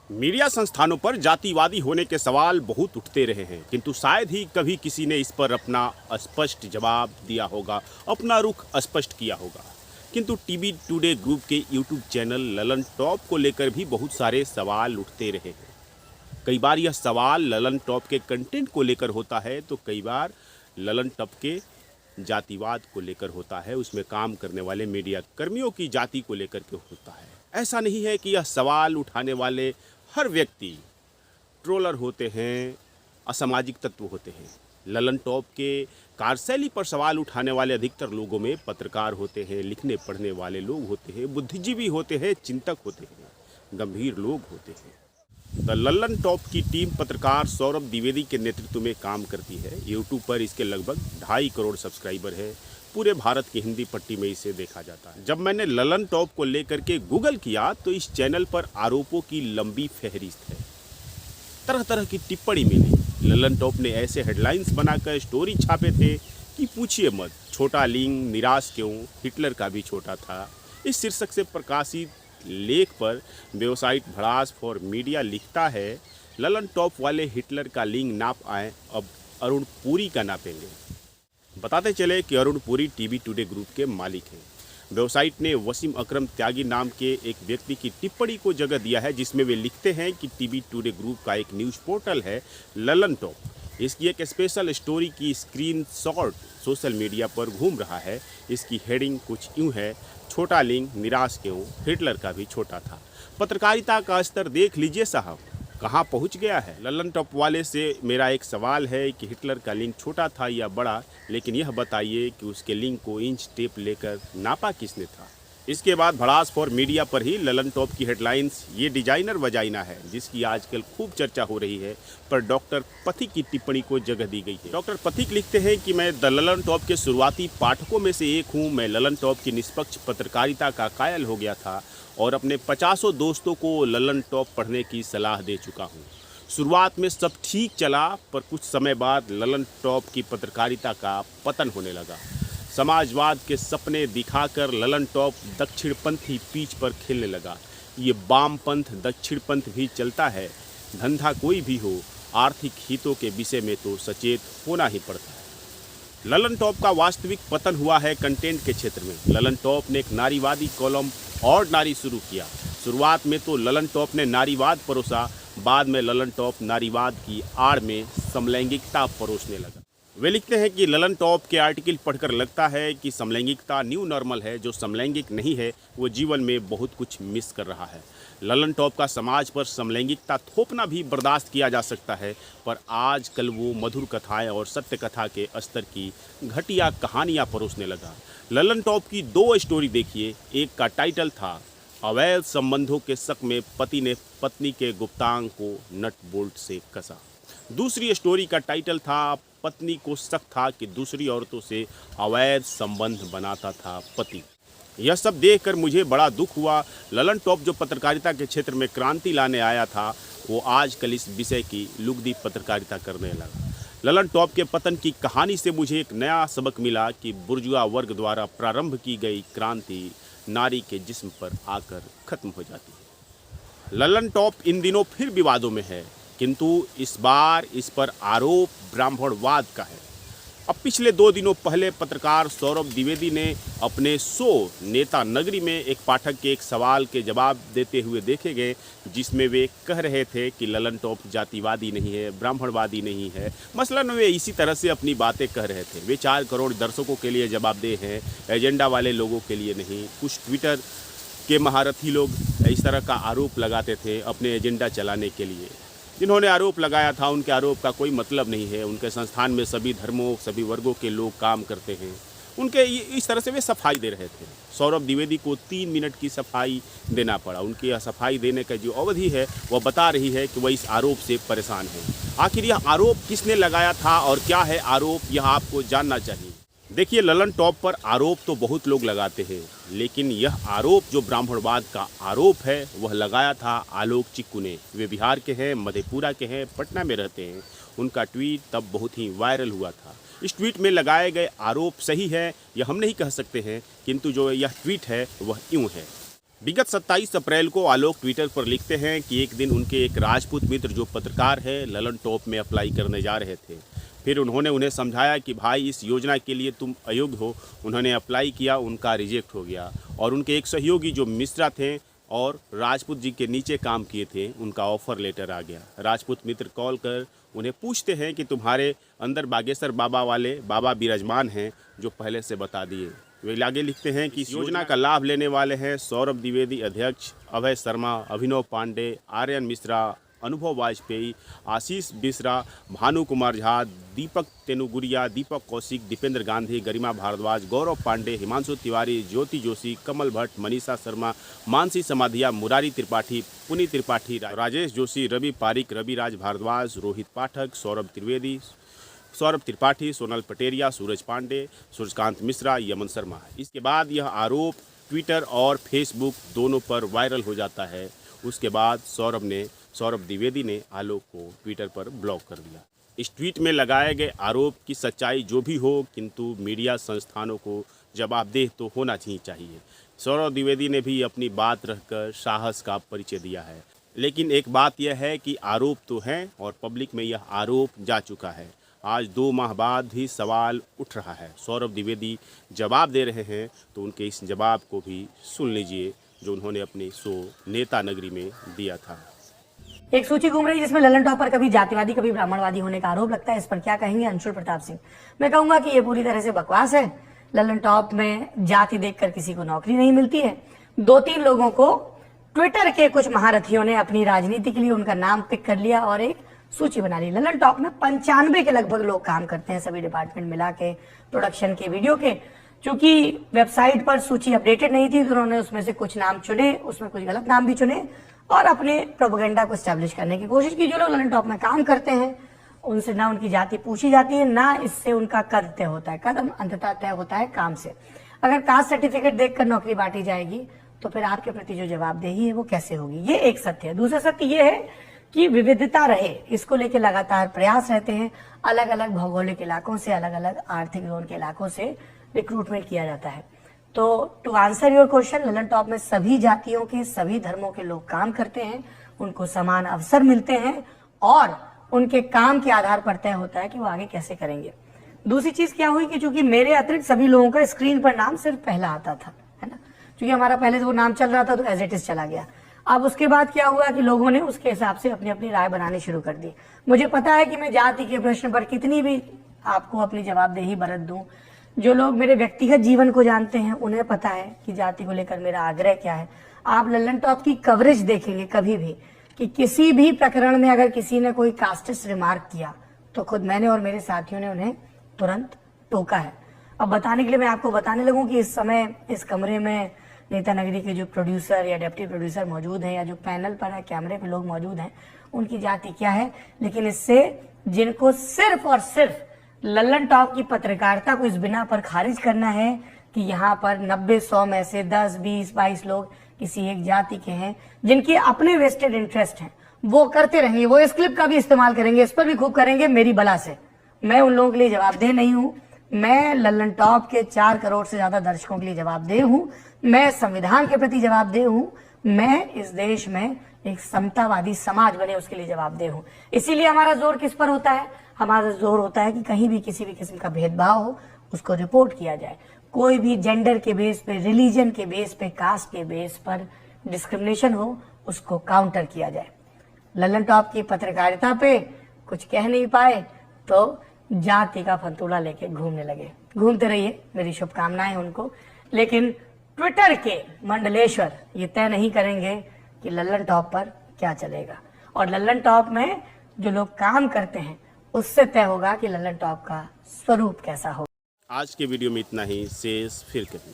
Media संस्थानों पर जातिवादी होने के सवाल बहुत उठते रहे हैं, किंतु शायद ही कभी किसी ने इस पर अपना स्पष्ट जवाब दिया होगा, अपना रुख स्पष्ट किया होगा। किंतु टीवी टुडे ग्रुप के यूट्यूब चैनल ललन टॉप को लेकर भी बहुत सारे सवाल उठते रहे हैं। कई बार यह सवाल ललन टॉप के कंटेंट को लेकर होता है, तो कई बार ललन टॉप के जातिवाद को लेकर होता है, उसमें काम करने वाले मीडिया कर्मियों की जाति को लेकर के होता है। ऐसा नहीं है कि यह सवाल उठाने वाले हर व्यक्ति ट्रोलर होते हैं, असामाजिक तत्व होते हैं। ललन टॉप के कार्यशैली पर सवाल उठाने वाले अधिकतर लोगों में पत्रकार होते हैं, लिखने पढ़ने वाले लोग होते हैं, बुद्धिजीवी होते हैं, चिंतक होते हैं, गंभीर लोग होते हैं। द ललन टॉप की टीम पत्रकार सौरभ द्विवेदी के नेतृत्व में काम करती है। यूट्यूब पर इसके लगभग 2.5 करोड़ सब्सक्राइबर है। पूरे भारत की हिंदी पट्टी में इसे देखा जाता है। जब मैंने ललन टॉप को लेकर के गूगल किया तो इस चैनल पर आरोपों की लंबी फहरिस्त है। तरह तरह की टिप्पणी मिली। ललन टॉप ने ऐसे हेडलाइंस बनाकर स्टोरी छापे थे कि पूछिए मत, छोटा लिंग, निराश क्यों, हिटलर का भी छोटा था। इस शीर्षक से प्रकाशित लेख पर वेबसाइट भड़ास फॉर मीडिया लिखता है, ललन टॉप वाले हिटलर का लिंग नाप आए, अब अरुण पुरी का नापेंगे। बताते चले कि Arun Puri TV today group के मालिक हैं। वेबसाइट ने वसीम अकरम त्यागी नाम के एक व्यक्ति की टिप्पणी को जगह दिया है, जिसमें वे लिखते हैं कि टीवी टुडे ग्रुप का एक न्यूज़ पोर्टल है ललन टॉप। इसकी एक स्पेशल स्टोरी की स्क्रीनशॉट सोशल मीडिया पर घूम रहा है। इसकी हेडिंग कुछ यूँ है, छोटा लिंग, निराश क्यों, हिटलर का भी छोटा था। पत्रकारिता का स्तर देख लीजिए साहब, कहाँ पहुँच गया है। ललन टॉप वाले से मेरा एक सवाल है कि हिटलर का लिंग छोटा था या बड़ा, लेकिन यह बताइए कि उसके लिंग को इंच टेप लेकर नापा किसने था। इसके बाद भड़ास फॉर मीडिया पर ही ललन टॉप की हेडलाइंस ये डिजाइनर वजाइना है, जिसकी आजकल खूब चर्चा हो रही है, पर डॉक्टर पथिक की टिप्पणी को जगह दी गई है। डॉक्टर पथिक लिखते हैं कि मैं द ललन टॉप के शुरुआती पाठकों में से एक हूँ। मैं ललन टॉप की निष्पक्ष पत्रकारिता का कायल हो गया था और अपने 50 दोस्तों को ललन टॉप पढ़ने की सलाह दे चुका हूँ। शुरुआत में सब ठीक चला, पर कुछ समय बाद ललन टॉप की पत्रकारिता का पतन होने लगा। समाजवाद के सपने दिखाकर ललन टॉप दक्षिणपंथी पीच पर खेलने लगा। ये वामपंथ दक्षिणपंथ भी चलता है। धंधा कोई भी हो, आर्थिक हितों के विषय में तो सचेत होना ही पड़ता है। ललन टॉप का वास्तविक पतन हुआ है कंटेंट के क्षेत्र में। ललन टॉप ने एक नारीवादी कॉलम और नारी शुरू किया। शुरुआत में तो ललन टॉप ने नारीवाद परोसा, बाद में ललन टॉप नारीवाद की आड़ में समलैंगिकता परोसने लगा। वे लिखते हैं कि ललन टॉप के आर्टिकल पढ़कर लगता है कि समलैंगिकता न्यू नॉर्मल है। जो समलैंगिक नहीं है वो जीवन में बहुत कुछ मिस कर रहा है। ललन टॉप का समाज पर समलैंगिकता थोपना भी बर्दाश्त किया जा सकता है, पर आजकल वो मधुर कथाएं और सत्य कथा के स्तर की घटिया कहानियां परोसने लगा। ललन टॉप की 2 स्टोरी देखिए। एक का टाइटल था अवैध संबंधों के शक में पति ने पत्नी के गुप्तांग को नट बोल्ट से कसा। दूसरी स्टोरी का टाइटल था पत्नी को शक था कि दूसरी औरतों से अवैध संबंध बनाता था पति। यह सब देखकर मुझे बड़ा दुख हुआ। ललन टॉप जो पत्रकारिता के क्षेत्र में क्रांति लाने आया था, वो आजकल इस विषय की लुगदी पत्रकारिता करने लगा। ललन टॉप के पतन की कहानी से मुझे एक नया सबक मिला कि बुर्जुआ वर्ग द्वारा प्रारंभ की गई क्रांति नारी के जिस्म पर आकर खत्म हो जाती है। ललन टॉप इन दिनों फिर विवादों में है, किंतु इस बार इस पर आरोप ब्राह्मणवाद का है। अब पिछले 2 दिनों पहले पत्रकार सौरभ द्विवेदी ने अपने शो नेता नगरी में एक पाठक के एक सवाल के जवाब देते हुए देखे गए, जिसमें वे कह रहे थे कि ललन टॉप जातिवादी नहीं है, ब्राह्मणवादी नहीं है। मसलन वे इसी तरह से अपनी बातें कह रहे थे। वे 4 करोड़ दर्शकों के लिए जवाबदेह हैं, एजेंडा वाले लोगों के लिए नहीं। कुछ ट्विटर के महारथी लोग इस तरह का आरोप लगाते थे अपने एजेंडा चलाने के लिए। जिन्होंने आरोप लगाया था उनके आरोप का कोई मतलब नहीं है। उनके संस्थान में सभी धर्मों, सभी वर्गों के लोग काम करते हैं। उनके इस तरह से वे सफाई दे रहे थे। सौरभ द्विवेदी को 3 मिनट की सफाई देना पड़ा। उनकी यह सफाई देने का जो अवधि है वह बता रही है कि वह इस आरोप से परेशान है। आखिर यह आरोप किसने लगाया था और क्या है आरोप, यह आपको जानना चाहिए। देखिए, ललन टॉप पर आरोप तो बहुत लोग लगाते हैं, लेकिन यह आरोप जो ब्राह्मणवाद का आरोप है वह लगाया था आलोक चिक्कू ने। वे बिहार के हैं, मधेपुरा के हैं, पटना में रहते हैं। उनका ट्वीट तब बहुत ही वायरल हुआ था। इस ट्वीट में लगाए गए आरोप सही है यह हम नहीं कह सकते हैं, किंतु जो यह ट्वीट है वह यूँ है। विगत 27 अप्रैल को आलोक ट्विटर पर लिखते हैं कि एक दिन उनके एक राजपूत मित्र जो पत्रकार है ललन टॉप में अप्लाई करने जा रहे थे। फिर उन्होंने उन्हें समझाया कि भाई इस योजना के लिए तुम अयोग्य हो। उन्होंने अप्लाई किया, उनका रिजेक्ट हो गया और उनके एक सहयोगी जो मिश्रा थे और राजपूत जी के नीचे काम किए थे उनका ऑफर लेटर आ गया। राजपूत मित्र कॉल कर उन्हें पूछते हैं कि तुम्हारे अंदर बागेश्वर बाबा वाले बाबा विराजमान हैं जो पहले से बता दिए। वे आगे लिखते हैं कि इस योजना का लाभ लेने वाले हैं सौरभ द्विवेदी अध्यक्ष, अभय शर्मा, अभिनव पांडे, आर्यन मिश्रा, अनुभव वाजपेयी, आशीष मिश्रा, भानु कुमार झा, दीपक तेनुगुरिया, दीपक कौशिक, दीपेंद्र गांधी, गरिमा भारद्वाज, गौरव पांडे, हिमांशु तिवारी, ज्योति जोशी, कमल भट्ट, मनीषा शर्मा, मानसी समाधिया, मुरारी त्रिपाठी, पुनीत त्रिपाठी, राजेश जोशी, रवि पारिक, रविराज भारद्वाज, रोहित पाठक, सौरभ त्रिपाठी, सोनल पटेरिया, सूरज पांडे, सूर्यकांत मिश्रा, यमन शर्मा। इसके बाद यह आरोप ट्विटर और फेसबुक दोनों पर वायरल हो जाता है। उसके बाद सौरभ द्विवेदी ने आलोक को ट्विटर पर ब्लॉक कर दिया। इस ट्वीट में लगाए गए आरोप की सच्चाई जो भी हो, किंतु मीडिया संस्थानों को जवाबदेह तो होना ही चाहिए। सौरभ द्विवेदी ने भी अपनी बात रखकर साहस का परिचय दिया है। लेकिन एक बात यह है कि आरोप तो हैं और पब्लिक में यह आरोप जा चुका है। आज 2 माह बाद भी सवाल उठ रहा है। सौरभ द्विवेदी जवाब दे रहे हैं तो उनके इस जवाब को भी सुन लीजिए जो उन्होंने अपने शो नेता नगरी में दिया था। एक सूची घूम रही जिसमें ललन टॉप पर कभी जातिवादी कभी ब्राह्मणवादी होने का आरोप लगता है। इस पर क्या कहेंगे अंशुल प्रताप सिंह? मैं कहूंगा कि ये पूरी तरह से बकवास है। ललन टॉप में जाति देखकर किसी को नौकरी नहीं मिलती है। 2-3 लोगों को ट्विटर के कुछ महारथियों ने अपनी राजनीति के लिए उनका नाम पिक कर लिया और एक सूची बना ली। ललन टॉप में 95 के लगभग लोग काम करते हैं, सभी डिपार्टमेंट मिला के, प्रोडक्शन के, वीडियो के। चूंकि वेबसाइट पर सूची अपडेटेड नहीं थी तो उन्होंने उसमें से कुछ नाम चुने, उसमें कुछ गलत नाम भी चुने और अपने प्रोपेगेंडा को एस्टैब्लिश करने की कोशिश की। जो लोग ललन टॉप में काम करते हैं उनसे ना उनकी जाति पूछी जाती है, ना इससे उनका कद तय होता है। कदम अंततः तय होता है काम से। अगर कास्ट सर्टिफिकेट देखकर नौकरी बांटी जाएगी तो फिर आपके प्रति जो जवाबदेही है वो कैसे होगी? ये एक सत्य है। दूसरा सत्य ये है कि विविधता रहे, इसको लेकर लगातार प्रयास रहते हैं। अलग अलग भौगोलिक इलाकों से, अलग अलग आर्थिक जोन के इलाकों से रिक्रूटमेंट किया जाता है। तो to answer your question, Lalan top में सभी जातियों के, सभी धर्मों के लोग काम करते हैं, उनको समान अवसर मिलते हैं और उनके काम के आधार पर तय होता है कि वो आगे कैसे करेंगे। दूसरी चीज क्या हुई कि चूंकि मेरे अतिरिक्त सभी लोगों का स्क्रीन पर नाम सिर्फ पहला आता था, है ना, क्योंकि हमारा पहले से वो नाम चल रहा था तो एज इट इज चला गया। अब उसके बाद क्या हुआ कि लोगों ने उसके हिसाब से अपनी अपनी राय बनानी शुरू कर दी। मुझे पता है कि मैं जाति के प्रश्न पर कितनी भी आपको अपनी जवाबदेही बरत दूं। जो लोग मेरे व्यक्तिगत जीवन को जानते हैं उन्हें पता है कि जाति को लेकर मेरा आग्रह क्या है। आप ललन टॉप की कवरेज देखेंगे कभी भी कि किसी भी प्रकरण में अगर किसी ने कोई कास्टिस्ट रिमार्क किया तो खुद मैंने और मेरे साथियों ने उन्हें तुरंत टोका है। अब बताने के लिए मैं आपको बताने लगूं कि इस समय इस कमरे में नेता नगरी के जो प्रोड्यूसर या डिप्टी प्रोड्यूसर मौजूद हैं या जो पैनल पर है, कैमरे पे लोग मौजूद हैं, उनकी जाति क्या है। लेकिन इससे जिनको सिर्फ और सिर्फ ललन टॉप की पत्रकारिता को इस बिना पर खारिज करना है कि यहाँ पर 90-100 में से 10, 20, 22 लोग किसी एक जाति के हैं जिनके अपने वेस्टेड इंटरेस्ट हैं, वो करते रहेंगे। वो इस क्लिप का भी इस्तेमाल करेंगे, इस पर भी खूब करेंगे मेरी बला से। मैं उन लोगों के लिए जवाबदेह नहीं हूं। मैं ललन टॉप के 4 करोड़ से ज्यादा दर्शकों के लिए जवाबदेह हूं। मैं संविधान के प्रति जवाबदेह हूं। मैं इस देश में एक समतावादी समाज बने उसके लिए जवाबदेह हूं। इसीलिए हमारा जोर किस पर होता है? हमारा जोर होता है कि कहीं भी किसी भी किस्म का भेदभाव हो उसको रिपोर्ट किया जाए। कोई भी जेंडर के बेस पे, रिलीजन के बेस पे, कास्ट के बेस पर डिस्क्रिमिनेशन हो उसको काउंटर किया जाए। ललन टॉप की पत्रकारिता पे कुछ कह नहीं पाए तो जाति का फंतूड़ा लेके घूमने लगे। घूमते रहिए, मेरी शुभकामनाएं उनको। लेकिन ट्विटर के मंडलेश्वर ये तय नहीं करेंगे कि ललन टॉप पर क्या चलेगा, और ललन टॉप में जो लोग काम करते हैं उससे तय होगा कि ललन टॉप का स्वरूप कैसा होगा। आज के वीडियो में इतना ही, शेष फिर कभी।